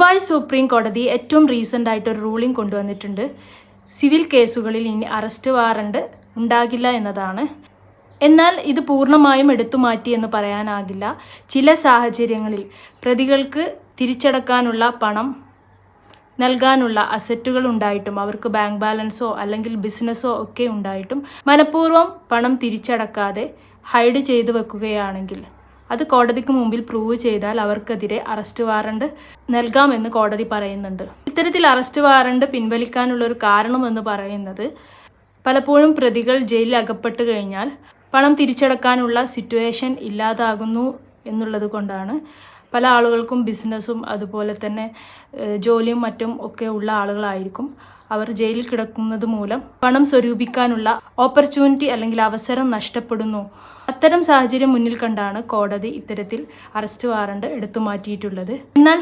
Dubai supreme കോടതി ഏറ്റവും recent ആയിട്ടൊരു റൂളിംഗ് കൊണ്ടുവന്നിട്ടുണ്ട്. സിവിൽ കേസുകളിൽ ഇനി അറസ്റ്റ് വാറണ്ട് ഉണ്ടാകില്ല എന്നതാണ്. എന്നാൽ ഇത് പൂർണ്ണമായും എടുത്തുമാറ്റി എന്ന് പറയാനാകില്ല. ചില സാഹചര്യങ്ങളിൽ പ്രതികൾക്ക് തിരിച്ചടക്കാനുള്ള പണം നൽകാനുള്ള അസറ്റുകൾ ഉണ്ടായിട്ടും അവർക്ക് ബാങ്ക് ബാലൻസോ അല്ലെങ്കിൽ ബിസിനസ്സോ ഒക്കെ ഉണ്ടായിട്ടും മനഃപൂർവ്വം പണം തിരിച്ചടക്കാതെ ഹൈഡ് ചെയ്തു വെക്കുകയാണെങ്കിൽ അത് കോടതിക്ക് മുമ്പിൽ പ്രൂവ് ചെയ്താൽ അവർക്കെതിരെ അറസ്റ്റ് വാറണ്ട് നൽകാമെന്ന് കോടതി പറയുന്നുണ്ട്. ഇത്തരത്തിൽ അറസ്റ്റ് വാറണ്ട് പിൻവലിക്കാനുള്ളൊരു കാരണമെന്ന് പറയുന്നത് പലപ്പോഴും പ്രതികൾ ജയിലിൽ അകപ്പെട്ട് കഴിഞ്ഞാൽ പണം തിരിച്ചടക്കാനുള്ള സിറ്റുവേഷൻ ഇല്ലാതാകുന്നു എന്നുള്ളത് കൊണ്ടാണ്. പല ആളുകൾക്കും ബിസിനസ്സും അതുപോലെ തന്നെ ജോലിയും മറ്റും ഒക്കെ ഉള്ള ആളുകളായിരിക്കും. അവർ ജയിലിൽ കിടക്കുന്നത് മൂലം പണം സ്വരൂപിക്കാനുള്ള ഓപ്പർച്യൂണിറ്റി അല്ലെങ്കിൽ അവസരം നഷ്ടപ്പെടുന്നു. അത്തരം സാഹചര്യം മുന്നിൽ കണ്ടാണ് കോടതി ഇത്തരത്തിൽ അറസ്റ്റ് വാറണ്ട് എടുത്തു മാറ്റിയിട്ടുള്ളത്. എന്നാൽ